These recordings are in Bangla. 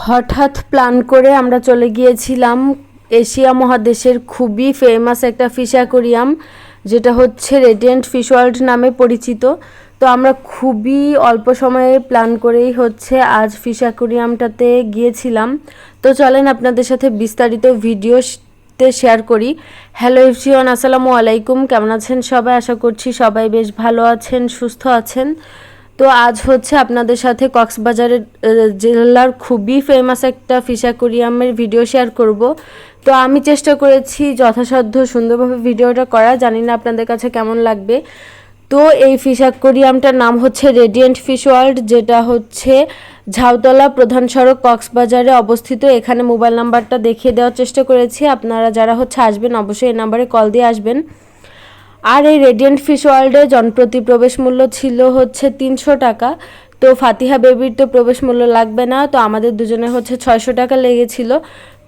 হঠাৎ প্ল্যান করে আমরা চলে গিয়েছিলাম এশিয়া মহাদেশের খুবই ফেমাস একটা ফিশ অ্যাকোরিয়াম, যেটা হচ্ছে রেডিয়েন্ট ফিশ ওয়ার্ল্ড নামে পরিচিত। তো আমরা খুবই অল্প সময়ে প্ল্যান করেই হচ্ছে আজ ফিশ অ্যাকোরিয়ামটাতে গিয়েছিলাম। তো চলেন আপনাদের সাথে বিস্তারিত ভিডিওতে শেয়ার করি। হ্যালো এভরিওয়ান, আসসালামু আলাইকুম। কেমন আছেন সবাই? আশা করছি সবাই বেশ ভালো আছেন, সুস্থ আছেন। তো আজ হচ্ছে আপনাদের সাথে কক্সবাজারের জেলার খুবই ফেমাস একটা ফিশ অ্যাকোরিয়ামের ভিডিও শেয়ার করব। তো আমি চেষ্টা করেছি যথাসাধ্য সুন্দরভাবে ভিডিওটা করা, জানি না আপনাদের কাছে কেমন লাগবে। তো এই ফিশ অ্যাকোরিয়ামটার নাম হচ্ছে রেডিয়েন্ট ফিশ ওয়ার্ল্ড, যেটা হচ্ছে ঝাউতলা প্রধান সড়ক কক্সবাজারে অবস্থিত। এখানে মোবাইল নাম্বারটা দেখিয়ে দেওয়ার চেষ্টা করেছি, আপনারা যারা হচ্ছে আসবেন অবশ্যই এই নাম্বারে কল দিয়ে আসবেন। আর এই রেডিয়েন্ট ফিশ ওয়ার্ল্ডে জনপ্রতি প্রবেশ মূল্য ছিল হচ্ছে 300 টাকা। তো ফাতিহা বেবির তো প্রবেশ মূল্য লাগবে না, তো আমাদের দুজনে হচ্ছে 600 টাকা লেগেছিল।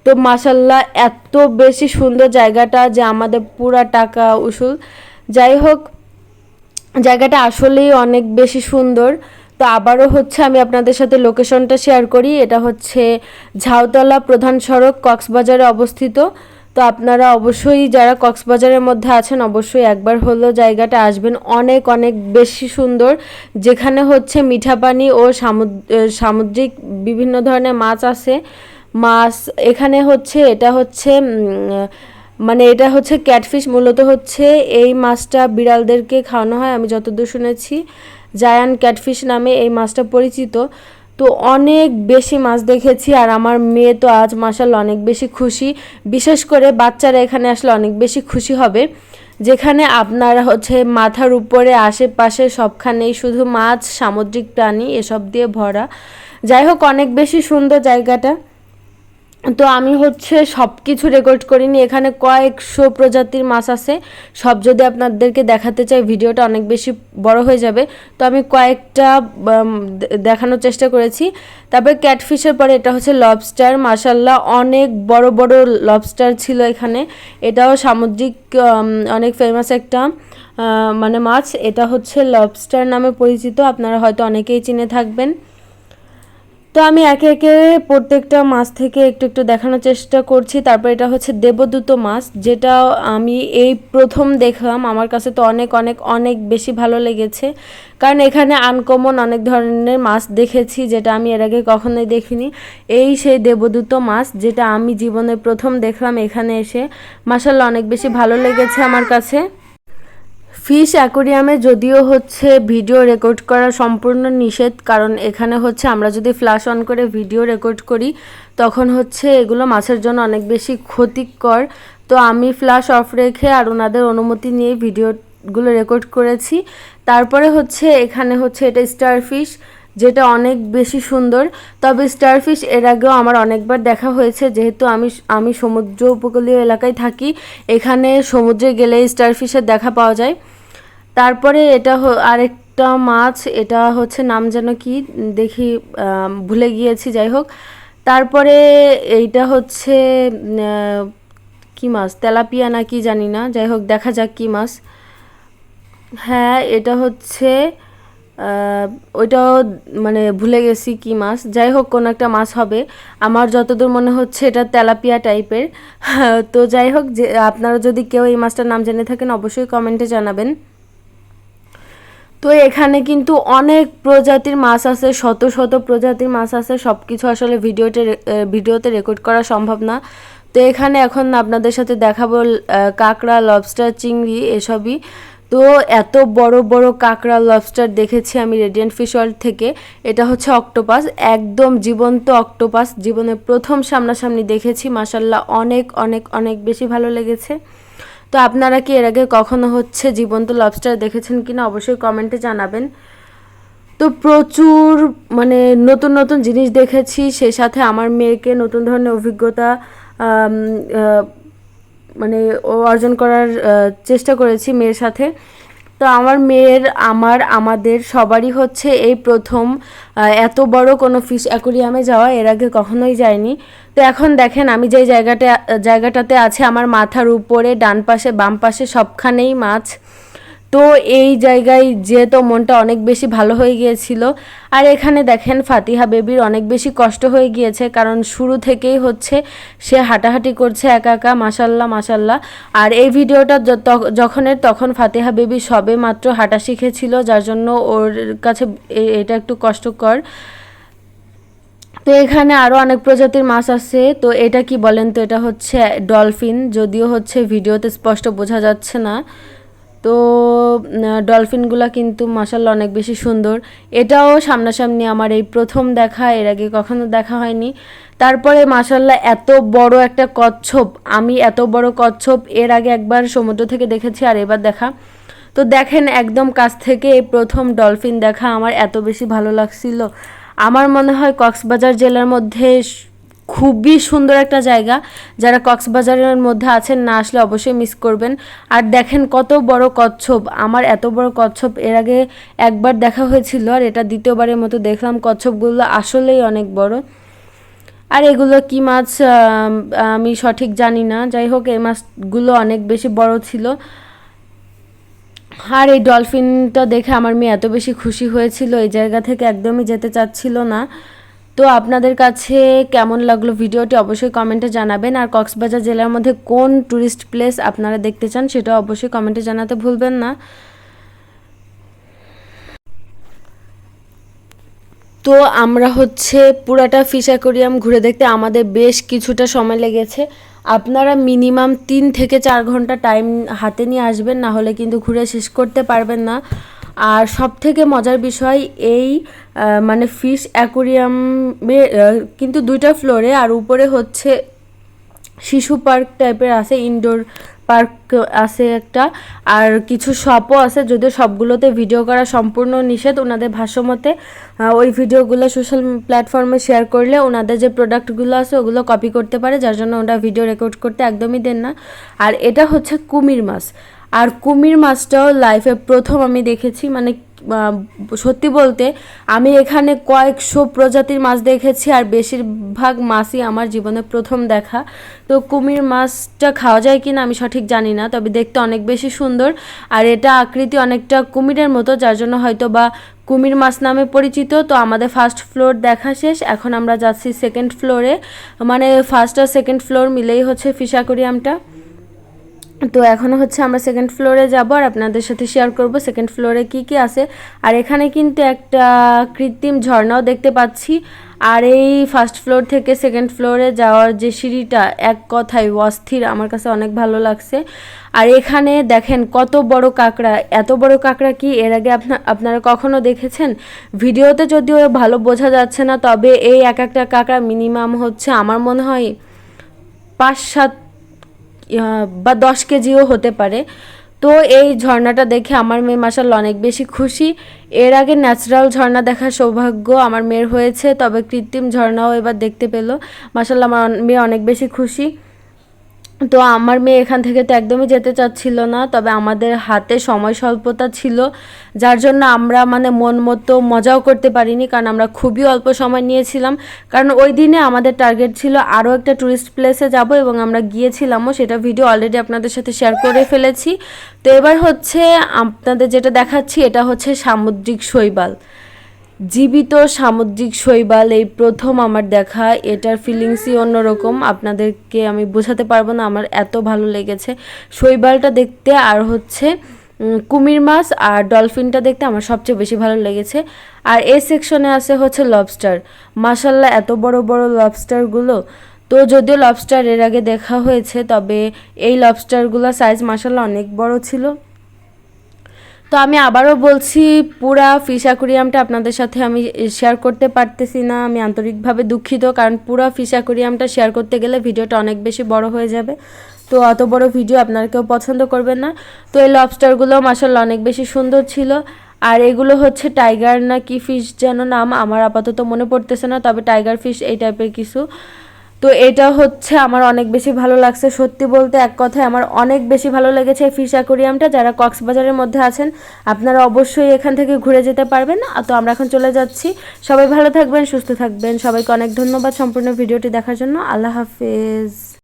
তো মাশাল্লাহ এত বেশি সুন্দর জায়গাটা যে আমাদের পুরা টাকা উসুল। যাই হোক, জায়গাটা আসলেই অনেক বেশি সুন্দর। তো আবারও হচ্ছে আমি আপনাদের সাথে লোকেশনটা শেয়ার করি। এটা হচ্ছে ঝাউতলা প্রধান সড়ক কক্সবাজারে অবস্থিত। তো আপনারা অবশ্যই যারা কক্সবাজারের মধ্যে আছেন অবশ্যই একবার হলেও জায়গাটা আসবেন, অনেক অনেক বেশি সুন্দর। যেখানে হচ্ছে মিঠা পানি ও সামুদ্রিক বিভিন্ন ধরনের মাছ আছে। মাছ এখানে হচ্ছে এটা হচ্ছে এটা হচ্ছে ক্যাটফিশ। মূলত হচ্ছে এই মাছটা বিড়ালদেরকে খাওয়ানো হয়, আমি যতদূর শুনেছি জায়ান্ট ক্যাটফিশ নামে এই মাছটা পরিচিত। তো অনেক বেশি মাছ দেখেছি, আর আমার মেয়ে তো আজ মাশাআল্লাহ অনেক বেশি খুশি। বিশেষ করে বাচ্চারা এখানে আসলে অনেক বেশি খুশি হবে, যেখানে আপনারা হচ্ছে মাথার উপরে আশেপাশে সবখানেই শুধু মাছ, সামুদ্রিক প্রাণী এসব দিয়ে ভরা। যাই হোক, অনেক বেশি সুন্দর জায়গাটা। তো আমি হচ্ছে সব কিছু রেকর্ড করিনি, এখানে কয়েকশো প্রজাতির মাছ আছে। সব যদি আপনাদেরকে দেখাতে চাই ভিডিওটা অনেক বেশি বড় হয়ে যাবে, তো আমি কয়েকটা দেখানোর চেষ্টা করেছি। তারপরে ক্যাটফিশের পরে এটা হচ্ছে লবস্টার। মাশাল্লাহ অনেক বড় বড় লবস্টার ছিল এখানে। এটাও সামুদ্রিক অনেক ফেমাস একটা মাছ। এটা হচ্ছে লবস্টার নামে পরিচিত, আপনারা হয়তো অনেকেই চিনে থাকবেন। তো আমি একে একে প্রত্যেকটা মাছ থেকে একটু একটু দেখানোর চেষ্টা করছি। তারপর এটা হচ্ছে দেবদূত মাছ, যেটা আমি এই প্রথম দেখলাম। আমার কাছে তো অনেক অনেক অনেক বেশি ভালো লেগেছে, কারণ এখানে আনকমন অনেক ধরনের মাছ দেখেছি যেটা আমি এর আগে কখনোই দেখিনি। এই সেই দেবদূত মাছ, যেটা আমি জীবনে প্রথম দেখলাম এখানে এসে। মাশাআল্লাহ অনেক বেশি ভালো লেগেছে আমার কাছে। ফিশ অ্যাকোরিয়ামে যদিও হচ্ছে ভিডিও রেকর্ড করা সম্পূর্ণ নিষেধ, কারণ এখানে হচ্ছে আমরা যদি ফ্ল্যাশ অন করে ভিডিও রেকর্ড করি তখন হচ্ছে এগুলো মাছের জন্য অনেক বেশি ক্ষতিকর। তো আমি ফ্ল্যাশ অফ রেখে আর ওনাদের অনুমতি নিয়ে ভিডিওগুলো রেকর্ড করেছি। তারপরে হচ্ছে এখানে হচ্ছে এটা স্টারফিশ, যেটা অনেক বেশি সুন্দর। তবে স্টারফিশ এর আগেও আমার অনেকবার দেখা হয়েছে, যেহেতু আমি সমুদ্র উপকূলীয় এলাকায় থাকি। এখানে সমুদ্রে গেলে স্টারফিশের দেখা পাওয়া যায়। তারপরে এটা আরেকটা মাছ, এটা হচ্ছে নাম যেন কি দেখি, ভুলে গিয়েছি। যাই হোক, তারপরে এইটা হচ্ছে কি মাছ, তেলাপিয়া না কি জানি না। যাই হোক, দেখা যাক কি মাছ। হ্যাঁ, এটা হচ্ছে ওইটাও ভুলে গেছি কি মাছ। যাই হোক, কোনো একটা মাছ হবে, আমার যতদূর মনে হচ্ছে এটা তেলাপিয়া টাইপের। তো যাই হোক, যে আপনারা যদি কেউ এই মাছটার নাম জেনে থাকেন অবশ্যই কমেন্টে জানাবেন। তো এখানে কিন্তু অনেক প্রজাতির মাছ আছে, শত শত প্রজাতির মাছ আছে। সব কিছু আসলে ভিডিওতে রেকর্ড করা সম্ভব না। তো এখানে এখন আপনাদের সাথে দেখাবো কাঁকড়া, লবস্টার, চিংড়ি এসবই। তো এত বড় বড় কাঁকড়া, লবস্টার দেখেছি আমি রেডিয়েন্ট ফিশ ওয়ার্ল্ড থেকে। এটা হচ্ছে অক্টোপাস, একদম জীবন্ত অক্টোপাস, জীবনে প্রথম সামনাসামনি দেখেছি। মাশাল্লাহ অনেক অনেক অনেক বেশি ভালো লেগেছে। তো আপনারা কি এর আগে কখনো হচ্ছে জীবন্ত লবস্টার দেখেছেন কিনা অবশ্যই কমেন্টে জানাবেন। তো প্রচুর নতুন নতুন জিনিস দেখেছি, সেই সাথে আমার মেয়েকে নতুন ধরনের অভিজ্ঞতা অর্জন করার চেষ্টা করেছি মেয়ের সাথে। তো আমার মেয়ের, আমাদের সবারই হচ্ছে এই প্রথম এত বড় কোনো ফিশ অ্যাকোরিয়ামে যাওয়া, এর আগে কখনোই যায়নি। তো এখন দেখেন আমি যেই জায়গাটাতে আছে, আমার মাথার উপরে ডান পাশে বাম পাশে সবখানেই মাছ। তো এই জায়গায় যেহেতু মনটা অনেক বেশি ভালো হয়ে গিয়েছিল। আর এখানে দেখেন ফাতিহা বেবির অনেক বেশি কষ্ট হয়ে গিয়েছে, কারণ শুরু থেকেই হচ্ছে সে হাঁটাহাঁটি করছে একা একা, মাশাল্লাহ মাশাল্লাহ। আর এই ভিডিওটা তখন ফাতিহা বেবি সবে মাত্র হাঁটা শিখেছিল, যার জন্য ওর কাছে এটা একটু কষ্টকর। তো এখানে আরও অনেক প্রজাতির মাছ আছে। তো এটা কি বলেন তো, এটা হচ্ছে ডলফিন, যদিও হচ্ছে ভিডিওতে স্পষ্ট বোঝা যাচ্ছে না। তো ডলফিনগুলো কিন্তু মাশাআল্লাহ অনেক বেশি সুন্দর। এটাও সামনাসামনি আমার এই প্রথম দেখা, এর আগে কখনো দেখা হয়নি। তারপরে মাশাআল্লাহ এত বড় একটা কচ্ছপ, আমি এত বড় কচ্ছপ এর আগে একবার সমুদ্র থেকে দেখেছি, আর এবার দেখা। তো দেখেন একদম কাছ থেকে এই প্রথম ডলফিন দেখা, আমার এত বেশি ভালো লাগছিল। আমার মনে হয় কক্সবাজার জেলার মধ্যে খুবই সুন্দর একটা জায়গা। যারা কক্সবাজারের মধ্যে আছেন, না আসলে অবশ্যই মিস করবেন। আর দেখেন কত বড় কচ্ছপ, আমার এত বড় কচ্ছপ এর আগে একবার দেখা হয়েছিল, আর এটা দ্বিতীয়বারের মতো দেখলাম। কচ্ছপগুলো আসলেই অনেক বড়। আর এগুলো কি মাছ আমি সঠিক জানি না, যাই হোক এই মাছগুলো অনেক বেশি বড় ছিল। আর এই ডলফিনটা দেখে আমার মেয়ে এত বেশি খুশি হয়েছিল, এই জায়গা থেকে একদমই যেতে চাচ্ছিল না। তো আপনাদের কাছে কেমন লাগলো ভিডিওটি অবশ্যই কমেন্টে জানাবেন। আর কক্সবাজার জেলার মধ্যে কোন ট্যুরিস্ট প্লেস আপনারা দেখতে চান সেটা অবশ্যই কমেন্টে জানাতে ভুলবেন না। তো আমরা হচ্ছে পুরাটা ফিশ অ্যাকোরিয়াম ঘুরে দেখতে আমাদের বেশ কিছুটা সময় লেগেছে। আপনারা মিনিমাম 3 থেকে 4 ঘন্টা টাইম হাতে নিয়ে আসবেন, না হলে কিন্তু ঘুরে শেষ করতে পারবেন না। আর সব থেকে মজার বিষয় এই মানে ফিশ অ্যাকোরিয়ামে কিন্তু 2টা ফ্লোরে, আর উপরে হচ্ছে শিশু পার্ক টাইপের আছে, ইনডোর পার্ক আছে একটা, আর কিছু শপও আছে, যদিও সবগুলোতে ভিডিও করা সম্পূর্ণ নিষেধ ওনাদের ভাষ্যমতে। ওই ভিডিওগুলো সোশ্যাল প্ল্যাটফর্মে শেয়ার করলে ওনাদের যে প্রোডাক্টগুলো আছে ওগুলো কপি করতে পারে, যার জন্য ওরা ভিডিও রেকর্ড করতে একদমই দেন না। আর এটা হচ্ছে কুমির মাছ, আর কুমির মাছটাও লাইফে প্রথম আমি দেখেছি। মানে সত্যি বলতে আমি এখানে কয়েকশো প্রজাতির মাছ দেখেছি, আর বেশিরভাগ মাছই আমার জীবনে প্রথম দেখা। তো কুমির মাছটা খাওয়া যায় কিনা আমি সঠিক জানি না, তবে দেখতে অনেক বেশি সুন্দর। আর এটা আকৃতি অনেকটা কুমিরের মতো, যার জন্য হয়তো বা কুমির মাছ নামে পরিচিত। তো আমাদের ফার্স্ট ফ্লোর দেখা শেষ, এখন আমরা যাচ্ছি সেকেন্ড ফ্লোরে। মানে ফার্স্ট আর সেকেন্ড ফ্লোর মিলেই হচ্ছে ফিশ অ্যাকোরিয়ামটা। তো এখন হচ্ছে আমরা সেকেন্ড ফ্লোরে যাব, আর আপনাদের সাথে শেয়ার করব সেকেন্ড ফ্লোরে কি কি আছে। আর এখানে কিন্তু একটা কৃত্রিম ঝর্ণাও দেখতে পাচ্ছি। আর এই ফার্স্ট ফ্লোর থেকে সেকেন্ড ফ্লোরে যাওয়ার যে সিঁড়িটা, এক কথায় অস্থির, আমার কাছে অনেক ভালো লাগছে। আর এখানে দেখেন কত বড় কাঁকড়া, এত বড় কাঁকড়া কি এর আগে আপনারা কখনো দেখেছেন? ভিডিওতে যদিও ভালো বোঝা যাচ্ছে না, তবে এই এক একটা কাঁকড়া মিনিমাম হচ্ছে আমার মনে হয় 5-7 বা 10 কেজিও হতে পারে। তো এই ঝর্ণাটা দেখে আমার মেয়ে মাশাআল্লাহ অনেক বেশি খুশি। এর আগে ন্যাচারাল ঝর্ণা দেখার সৌভাগ্য আমার মেয়ের হয়েছে, তবে কৃত্রিম ঝর্ণাও এবার দেখতে পেল। মাশাআল্লাহ আমার মেয়ে অনেক বেশি খুশি। তো আমার মেয়ে এখান থেকে তো একদমই যেতে চাচ্ছিল না, তবে আমাদের হাতে সময় স্বল্পতা ছিল, যার জন্য আমরা মানে মন মতো মজাও করতে পারিনি, কারণ আমরা খুবই অল্প সময় নিয়েছিলাম। কারণ ওই দিনে আমাদের টার্গেট ছিল আরও একটা ট্যুরিস্ট প্লেসে যাব, এবং আমরা গিয়েছিলামও, সেটা ভিডিও অলরেডি আপনাদের সাথে শেয়ার করে ফেলেছি। তো এবার হচ্ছে আপনাদের যেটা দেখাচ্ছি, এটা হচ্ছে সামুদ্রিক শৈবাল, জীবিত সামুদ্রিক শৈবাল, এই প্রথম আমার দেখা। এটার ফিলিংসই অন্যরকম, আপনাদেরকে আমি বোঝাতে পারবো না, আমার এত ভালো লেগেছে শৈবালটা দেখতে। আর হচ্ছে কুমির মাছ আর ডলফিনটা দেখতে আমার সবচেয়ে বেশি ভালো লেগেছে। আর এই সেকশনে আছে হচ্ছে লবস্টার, মাশাল্লাহ এত বড় বড় লবস্টারগুলো। তো যদিও লবস্টার এর আগে দেখা হয়েছে, তবে এই লবস্টারগুলো সাইজ মাশাল্লাহ অনেক বড় ছিল। তো আমি আবারও বলছি, পুরা ফিশ অ্যাকোরিয়ামটা আপনাদের সাথে আমি শেয়ার করতে পারতেছি না, আমি আন্তরিকভাবে দুঃখিত, কারণ পুরা ফিশ অ্যাকোরিয়ামটা শেয়ার করতে গেলে ভিডিওটা অনেক বেশি বড় হয়ে যাবে। তো অত বড় ভিডিও আপনারা কেউ পছন্দ করবেন না। তো এই লবস্টারগুলো মাশাআল্লাহ অনেক বেশি সুন্দর ছিল। আর এগুলো হচ্ছে টাইগার না কি ফিশ যেন নাম, আমার আপাতত মনে পড়তেছে না, তবে টাইগার ফিশ এই টাইপের কিছু। তো এটা হচ্ছে আমার অনেক বেশি ভালো লাগছে, সত্যি বলতে এক কথায় আমার অনেক বেশি ভালো লেগেছে এই ফিশ অ্যাকোরিয়ামটা। যারা কক্সবাজারের মধ্যে আছেন আপনারা অবশ্যই এখান থেকে ঘুরে যেতে পারবেন। তো আমরা এখন চলে যাচ্ছি। সবাই ভালো থাকবেন, সুস্থ থাকবেন, সবাইকে অনেক ধন্যবাদ সম্পূর্ণ ভিডিওটি দেখার জন্য। আল্লাহ হাফেজ।